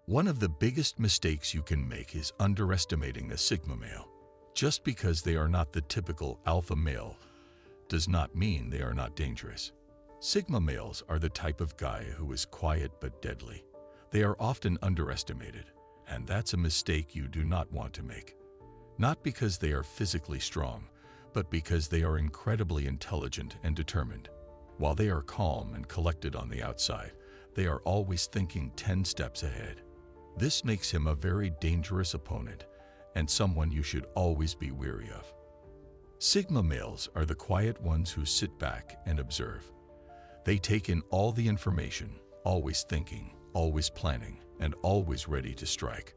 One of the biggest mistakes you can make is underestimating a Sigma male. Just because they are not the typical alpha male does not mean they are not dangerous. Sigma males are the type of guy who is quiet but deadly. They are often underestimated, and that's a mistake you do not want to make. Not because they are physically strong, but because they are incredibly intelligent and determined. While they are calm and collected on the outside, they are always thinking 10 steps ahead. This makes him a very dangerous opponent and someone you should always be wary of. Sigma males are the quiet ones who sit back and observe. They take in all the information, always thinking, always planning, and always ready to strike.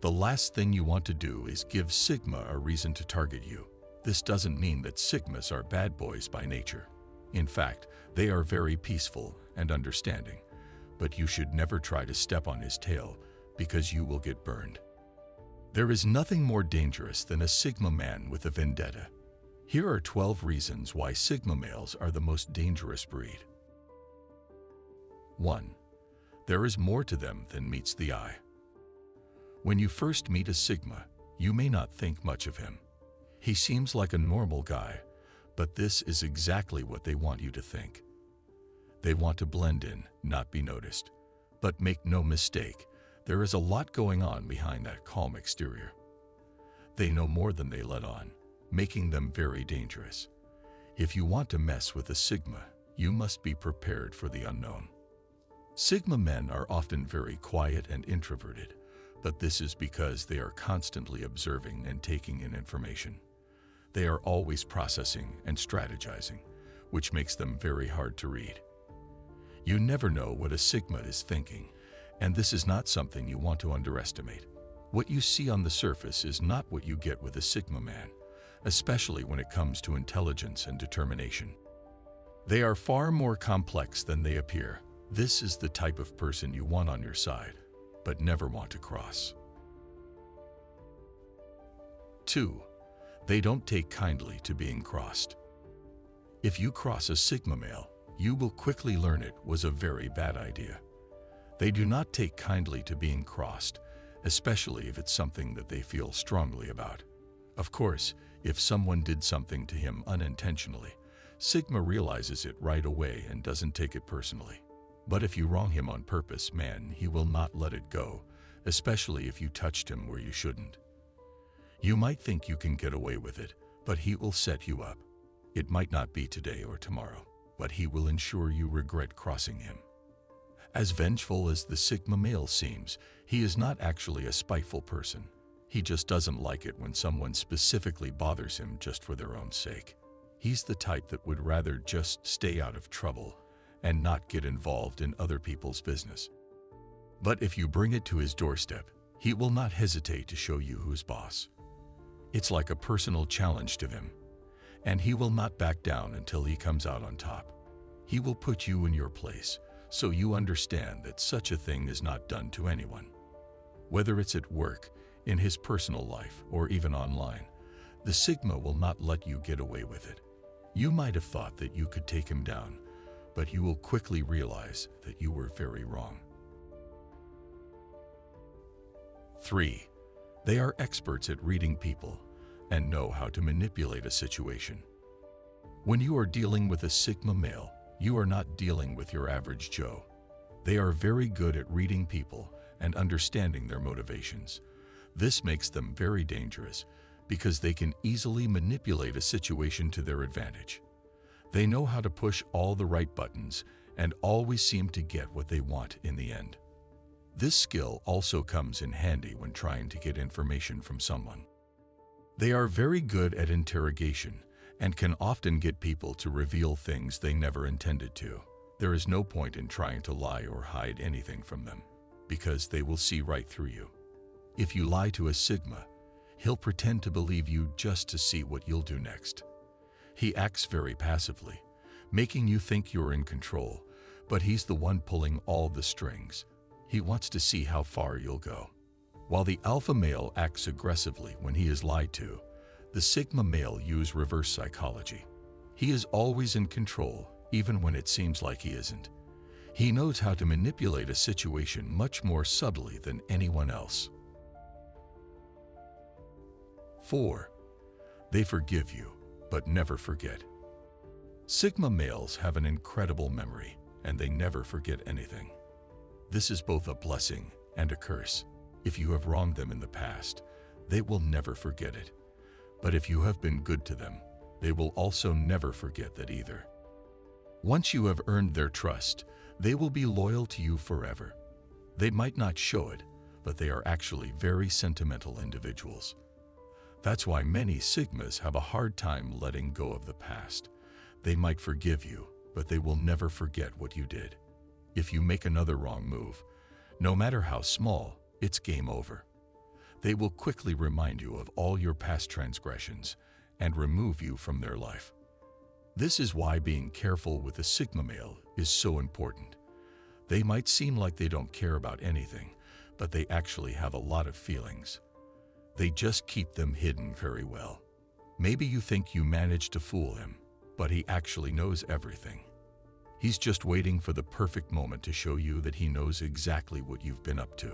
The last thing you want to do is give Sigma a reason to target you. This doesn't mean that Sigmas are bad boys by nature. In fact, they are very peaceful and understanding, but you should never try to step on his tail because you will get burned. There is nothing more dangerous than a Sigma man with a vendetta. Here are 12 reasons why Sigma males are the most dangerous breed. 1. There is more to them than meets the eye. When you first meet a Sigma, you may not think much of him. He seems like a normal guy, but this is exactly what they want you to think. They want to blend in, not be noticed. But make no mistake, there is a lot going on behind that calm exterior. They know more than they let on, making them very dangerous. If you want to mess with a Sigma, you must be prepared for the unknown. Sigma men are often very quiet and introverted, but this is because they are constantly observing and taking in information. They are always processing and strategizing, which makes them very hard to read. You never know what a Sigma is thinking, and this is not something you want to underestimate. What you see on the surface is not what you get with a Sigma man, especially when it comes to intelligence and determination. They are far more complex than they appear. This is the type of person you want on your side, but never want to cross. 2. They don't take kindly to being crossed. If you cross a Sigma male, you will quickly learn it was a very bad idea. They do not take kindly to being crossed, especially if it's something that they feel strongly about. Of course, if someone did something to him unintentionally, Sigma realizes it right away and doesn't take it personally. But if you wrong him on purpose, man, he will not let it go, especially if you touched him where you shouldn't. You might think you can get away with it, but he will set you up. It might not be today or tomorrow, but he will ensure you regret crossing him. As vengeful as the Sigma male seems, he is not actually a spiteful person. He just doesn't like it when someone specifically bothers him just for their own sake. He's the type that would rather just stay out of trouble and not get involved in other people's business. But if you bring it to his doorstep, he will not hesitate to show you who's boss. It's like a personal challenge to him, and he will not back down until he comes out on top. He will put you in your place, so you understand that such a thing is not done to anyone. Whether it's at work, in his personal life, or even online, the Sigma will not let you get away with it. You might have thought that you could take him down, but you will quickly realize that you were very wrong. 3. They are experts at reading people and know how to manipulate a situation. When you are dealing with a Sigma male, you are not dealing with your average Joe. They are very good at reading people and understanding their motivations. This makes them very dangerous because they can easily manipulate a situation to their advantage. They know how to push all the right buttons and always seem to get what they want in the end. This skill also comes in handy when trying to get information from someone. They are very good at interrogation and can often get people to reveal things they never intended to. There is no point in trying to lie or hide anything from them, because they will see right through you. If you lie to a Sigma, he'll pretend to believe you just to see what you'll do next. He acts very passively, making you think you're in control, but he's the one pulling all the strings. He wants to see how far you'll go. While the alpha male acts aggressively when he is lied to, the Sigma male uses reverse psychology. He is always in control, even when it seems like he isn't. He knows how to manipulate a situation much more subtly than anyone else. 4. They forgive you, but never forget. Sigma males have an incredible memory, and they never forget anything. This is both a blessing and a curse. If you have wronged them in the past, they will never forget it. But if you have been good to them, they will also never forget that either. Once you have earned their trust, they will be loyal to you forever. They might not show it, but they are actually very sentimental individuals. That's why many Sigmas have a hard time letting go of the past. They might forgive you, but they will never forget what you did. If you make another wrong move, no matter how small, it's game over. They will quickly remind you of all your past transgressions and remove you from their life. This is why being careful with a Sigma male is so important. They might seem like they don't care about anything, but they actually have a lot of feelings. They just keep them hidden very well. Maybe you think you managed to fool him, but he actually knows everything. He's just waiting for the perfect moment to show you that he knows exactly what you've been up to.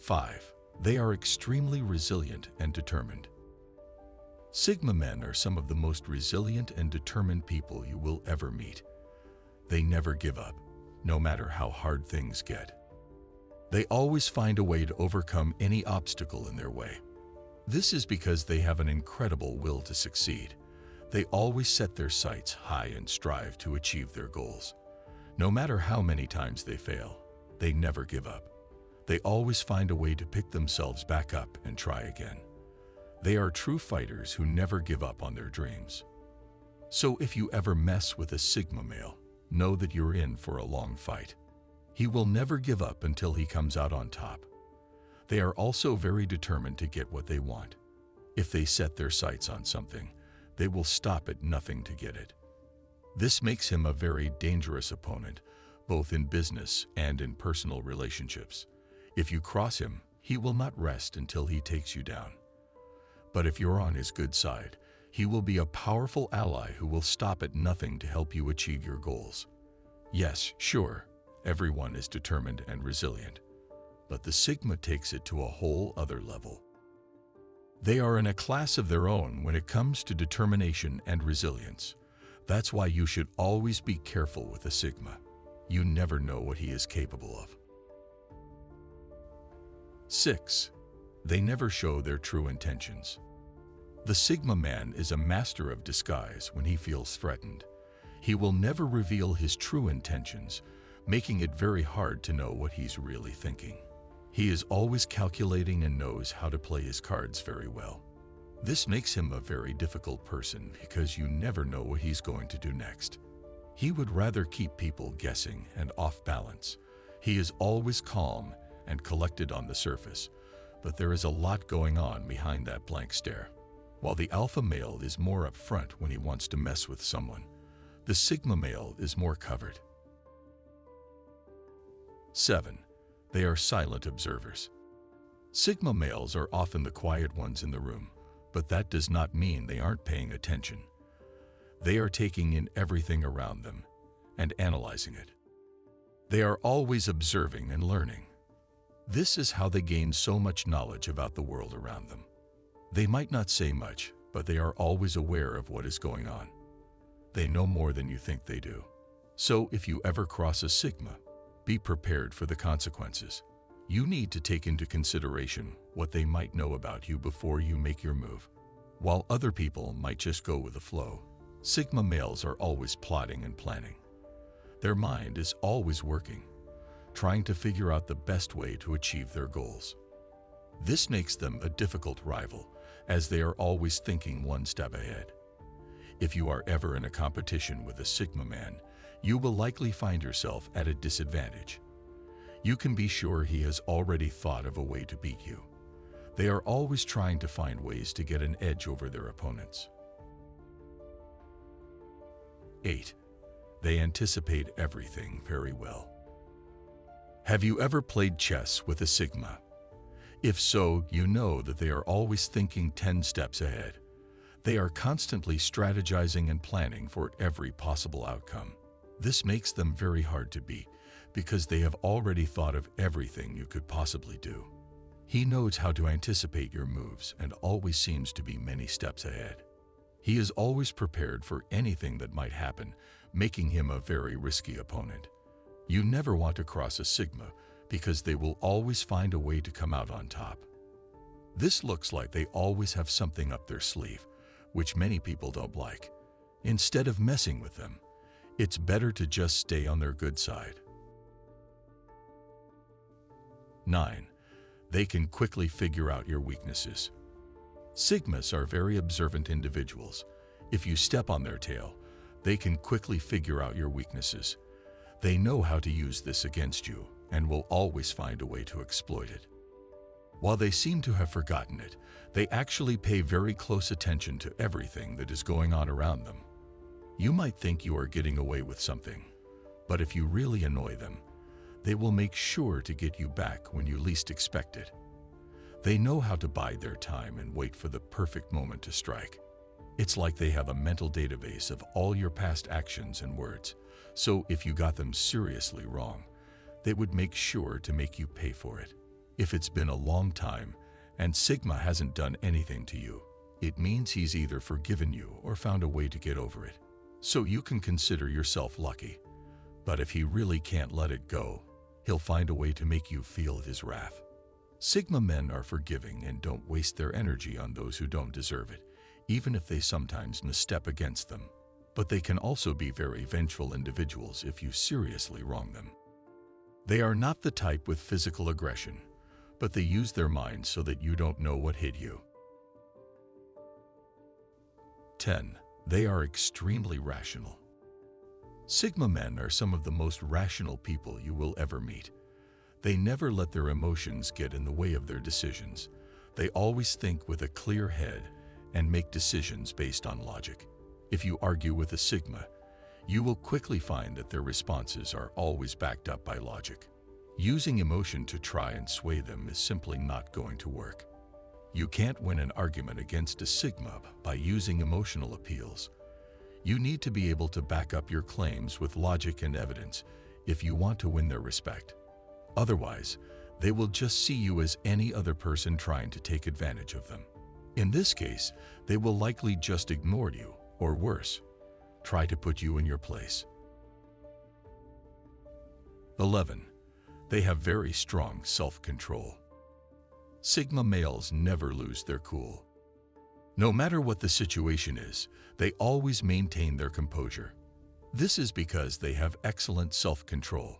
5. They are extremely resilient and determined. Sigma men are some of the most resilient and determined people you will ever meet. They never give up, no matter how hard things get. They always find a way to overcome any obstacle in their way. This is because they have an incredible will to succeed. They always set their sights high and strive to achieve their goals. No matter how many times they fail, they never give up. They always find a way to pick themselves back up and try again. They are true fighters who never give up on their dreams. So if you ever mess with a Sigma male, know that you're in for a long fight. He will never give up until he comes out on top. They are also very determined to get what they want. If they set their sights on something, they will stop at nothing to get it. This makes him a very dangerous opponent, both in business and in personal relationships. If you cross him, he will not rest until he takes you down. But if you're on his good side, he will be a powerful ally who will stop at nothing to help you achieve your goals. Yes, sure, everyone is determined and resilient, but the Sigma takes it to a whole other level. They are in a class of their own when it comes to determination and resilience. That's why you should always be careful with a Sigma. You never know what he is capable of. 6. They never show their true intentions. The Sigma man is a master of disguise when he feels threatened. He will never reveal his true intentions, making it very hard to know what he's really thinking. He is always calculating and knows how to play his cards very well. This makes him a very difficult person because you never know what he's going to do next. He would rather keep people guessing and off balance. He is always calm and collected on the surface, but there is a lot going on behind that blank stare. While the alpha male is more upfront when he wants to mess with someone, the Sigma male is more covered. 7. They are silent observers. Sigma males are often the quiet ones in the room, but that does not mean they aren't paying attention. They are taking in everything around them and analyzing it. They are always observing and learning. This is how they gain so much knowledge about the world around them. They might not say much, but they are always aware of what is going on. They know more than you think they do. So if you ever cross a Sigma, be prepared for the consequences. You need to take into consideration what they might know about you before you make your move. While other people might just go with the flow, Sigma males are always plotting and planning. Their mind is always working, trying to figure out the best way to achieve their goals. This makes them a difficult rival, as they are always thinking one step ahead. If you are ever in a competition with a Sigma man, you will likely find yourself at a disadvantage. You can be sure he has already thought of a way to beat you. They are always trying to find ways to get an edge over their opponents. 8. They anticipate everything very well. Have you ever played chess with a Sigma? If so, you know that they are always thinking 10 steps ahead. They are constantly strategizing and planning for every possible outcome. This makes them very hard to beat because they have already thought of everything you could possibly do. He knows how to anticipate your moves and always seems to be many steps ahead. He is always prepared for anything that might happen, making him a very risky opponent. You never want to cross a Sigma because they will always find a way to come out on top. This looks like they always have something up their sleeve, which many people don't like. Instead of messing with them, it's better to just stay on their good side. 9. They can quickly figure out your weaknesses. Sigmas are very observant individuals. If you step on their tail, they can quickly figure out your weaknesses. They know how to use this against you and will always find a way to exploit it. While they seem to have forgotten it, they actually pay very close attention to everything that is going on around them. You might think you are getting away with something, but if you really annoy them, they will make sure to get you back when you least expect it. They know how to bide their time and wait for the perfect moment to strike. It's like they have a mental database of all your past actions and words, so if you got them seriously wrong, they would make sure to make you pay for it. If it's been a long time and Sigma hasn't done anything to you, it means he's either forgiven you or found a way to get over it. So you can consider yourself lucky. But if he really can't let it go, he'll find a way to make you feel his wrath. Sigma men are forgiving and don't waste their energy on those who don't deserve it, even if they sometimes misstep against them. But they can also be very vengeful individuals if you seriously wrong them. They are not the type with physical aggression, but they use their minds so that you don't know what hit you. 10. They are extremely rational. Sigma men are some of the most rational people you will ever meet. They never let their emotions get in the way of their decisions. They always think with a clear head and make decisions based on logic. If you argue with a Sigma, you will quickly find that their responses are always backed up by logic. Using emotion to try and sway them is simply not going to work. You can't win an argument against a Sigma by using emotional appeals. You need to be able to back up your claims with logic and evidence if you want to win their respect. Otherwise, they will just see you as any other person trying to take advantage of them. In this case, they will likely just ignore you, or worse, try to put you in your place. 11. They have very strong self-control. Sigma males never lose their cool. No matter what the situation is, they always maintain their composure. This is because they have excellent self-control.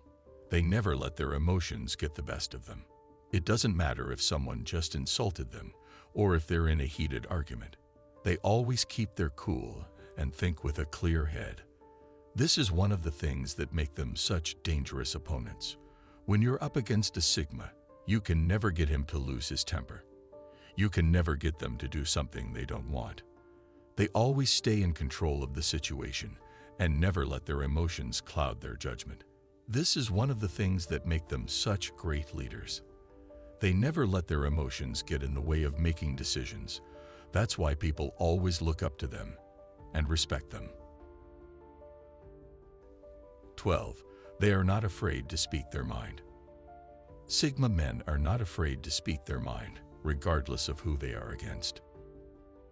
They never let their emotions get the best of them. It doesn't matter if someone just insulted them or if they're in a heated argument. They always keep their cool and think with a clear head. This is one of the things that make them such dangerous opponents. When you're up against a Sigma, you can never get him to lose his temper. You can never get them to do something they don't want. They always stay in control of the situation and never let their emotions cloud their judgment. This is one of the things that make them such great leaders. They never let their emotions get in the way of making decisions. That's why people always look up to them and respect them. 12. They are not afraid to speak their mind. Sigma men are not afraid to speak their mind, regardless of who they are against.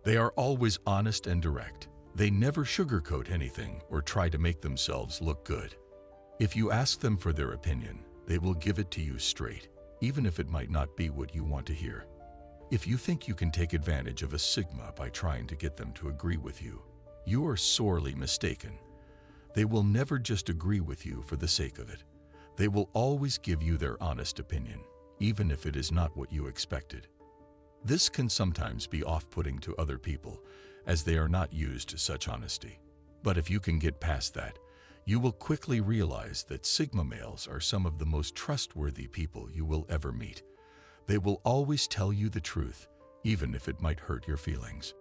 They are always honest and direct. They never sugarcoat anything or try to make themselves look good. If you ask them for their opinion, they will give it to you straight, even if it might not be what you want to hear. If you think you can take advantage of a Sigma by trying to get them to agree with you, you are sorely mistaken. They will never just agree with you for the sake of it. They will always give you their honest opinion, even if it is not what you expected. This can sometimes be off-putting to other people, as they are not used to such honesty. But if you can get past that, you will quickly realize that Sigma males are some of the most trustworthy people you will ever meet. They will always tell you the truth, even if it might hurt your feelings.